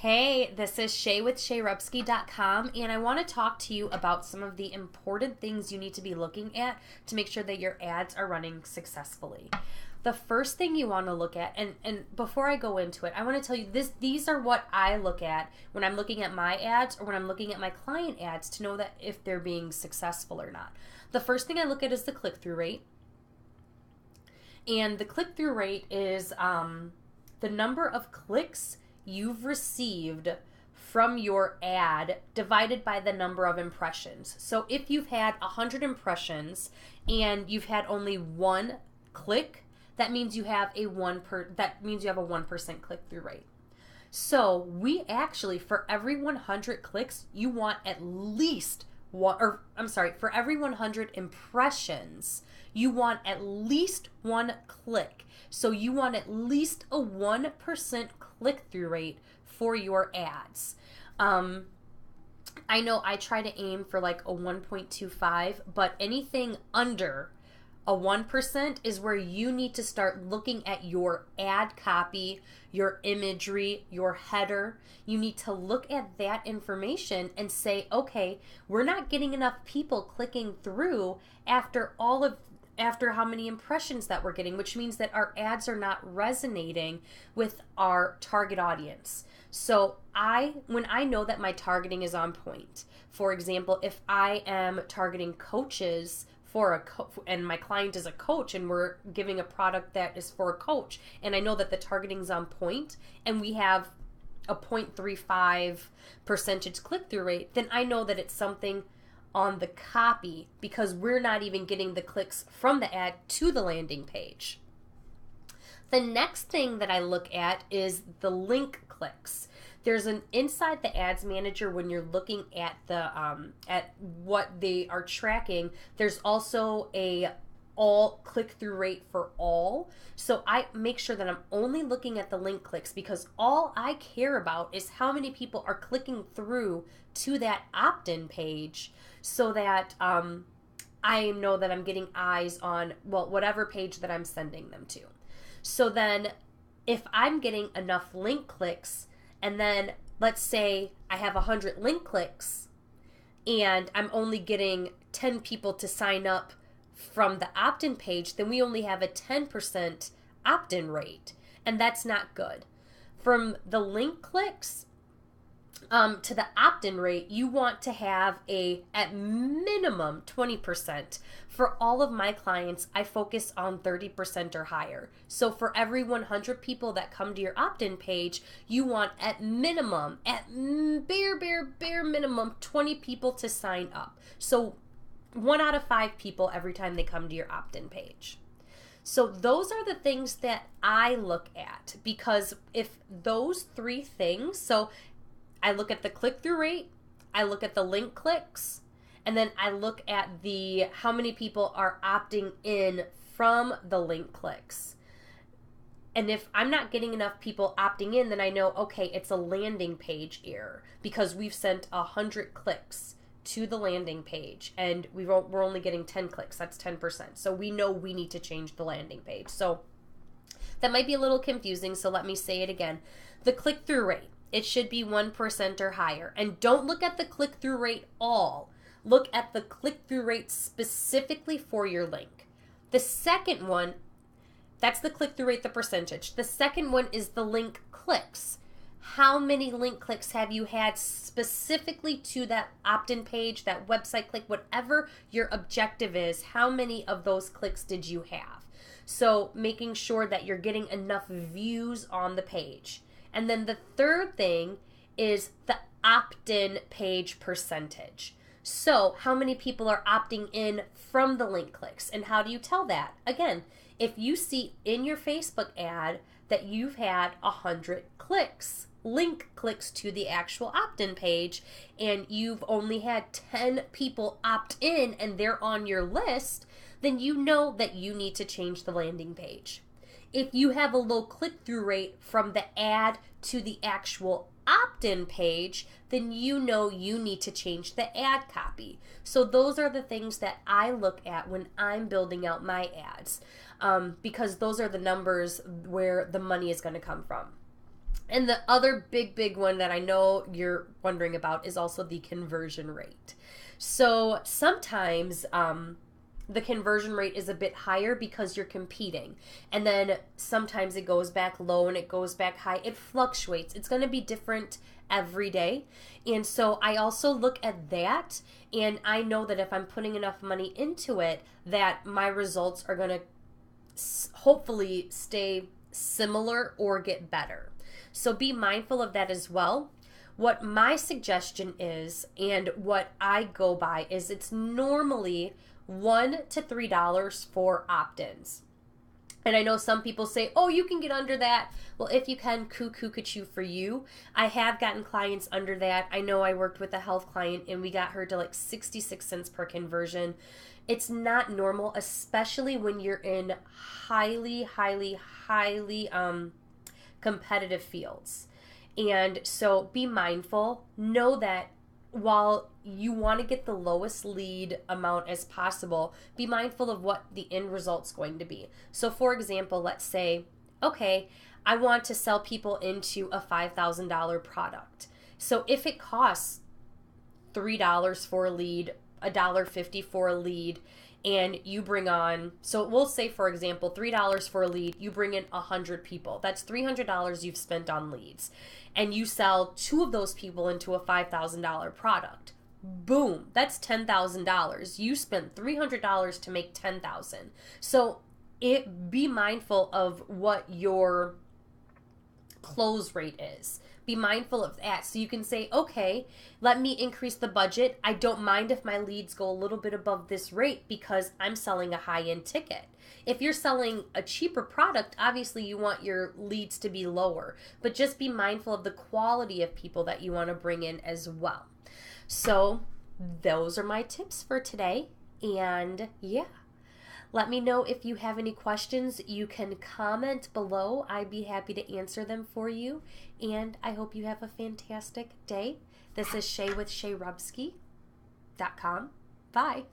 Hey, this is Shay with ShayRupski.com, and I want to talk to you about some of the important things you need to be looking at to make sure that your ads are running successfully. The first thing you want to look at, and before I go into it, I want to tell you these are what I look at when I'm looking at my ads or when I'm looking at my client ads to know that if they're being successful or not. The first thing I look at is the click-through rate. And the click-through rate is the number of clicks you've received from your ad divided by the number of impressions. So if you've had 100 impressions and you've had only one click, that means you have a 1% click-through rate. So we actually, for every 100 clicks, you want at least for every 100 impressions, you want at least one click. So you want at least a 1% click-through rate for your ads. I know I try to aim for like a 1.25, but anything under a 1% is where you need to start looking at your ad copy, your imagery, your header. You need to look at that information and say, okay, we're not getting enough people clicking through after how many impressions that we're getting, which means that our ads are not resonating with our target audience. So when I know that my targeting is on point, for example, if I am targeting coaches and my client is a coach and we're giving a product that is for a coach, and I know that the targeting's on point and we have a 0.35% click-through rate, then I know that it's something on the copy because we're not even getting the clicks from the ad to the landing page. The next thing that I look at is the link clicks. There's an inside the ads manager when you're looking at the at what they are tracking. There's also a all click-through rate for all. So I make sure that I'm only looking at the link clicks because all I care about is how many people are clicking through to that opt-in page so that I know that I'm getting eyes on, whatever page that I'm sending them to. So then if I'm getting enough link clicks, and then let's say I have 100 link clicks and I'm only getting 10 people to sign up from the opt-in page, then we only have a 10% opt-in rate, and that's not good. From the link clicks to the opt-in rate, you want to have at minimum 20%. For all of my clients, I focus on 30% or higher. So for every 100 people that come to your opt-in page, you want at bare minimum, 20 people to sign up. So 1 out of 5 people every time they come to your opt-in page. So those are the things that I look at, because if those 3 things, so I look at the click-through rate, I look at the link clicks, and then I look at how many people are opting in from the link clicks. And if I'm not getting enough people opting in, then I know, okay, it's a landing page error because we've sent 100 clicks to the landing page and we're only getting 10 clicks. That's 10%. So we know we need to change the landing page. So that might be a little confusing, so let me say it again. The click-through rate, it should be 1% or higher. And don't look at the click-through rate all. Look at the click-through rate specifically for your link. The second one, that's the click-through rate, the percentage. The second one is the link clicks. How many link clicks have you had specifically to that opt-in page, that website click, whatever your objective is, how many of those clicks did you have? So making sure that you're getting enough views on the page. And then the third thing is the opt-in page percentage. So how many people are opting in from the link clicks? And how do you tell that? Again, if you see in your Facebook ad that you've had 100 clicks, link clicks to the actual opt-in page, and you've only had 10 people opt in and they're on your list, then you know that you need to change the landing page. If you have a low click-through rate from the ad to the actual opt-in page, then you know you need to change the ad copy. So those are the things that I look at when I'm building out my ads, because those are the numbers where the money is going to come from. And the other big one that I know you're wondering about is also the conversion rate. So sometimes the conversion rate is a bit higher because you're competing. And then sometimes it goes back low and it goes back high. It fluctuates. It's going to be different every day. And so I also look at that, and I know that if I'm putting enough money into it, that my results are going to hopefully stay similar or get better. So be mindful of that as well. What my suggestion is, and what I go by, is it's normally $1 to $3 for opt-ins. And I know some people say, oh, you can get under that. Well, if you can, cuckoo for you. I have gotten clients under that. I know I worked with a health client and we got her to like 66 cents per conversion. It's not normal, especially when you're in highly competitive fields. And so be mindful. Know that while you want to get the lowest lead amount as possible, be mindful of what the end result's going to be. So for example, let's say, okay, I want to sell people into a $5,000 product. So if it costs $3 for a lead, $1.50 for a lead, and you bring on, so we'll say for example, $3 for a lead, you bring in 100 people. That's $300 you've spent on leads. And you sell 2 of those people into a $5,000 product. Boom, that's $10,000. You spent $300 to make $10,000. So be mindful of what your close rate is. Be mindful of that. So you can say, okay, let me increase the budget. I don't mind if my leads go a little bit above this rate because I'm selling a high-end ticket. If you're selling a cheaper product, obviously you want your leads to be lower, but just be mindful of the quality of people that you want to bring in as well. So those are my tips for today. And yeah, let me know if you have any questions. You can comment below. I'd be happy to answer them for you. And I hope you have a fantastic day. This is Shay with ShayRubsky.com. Bye.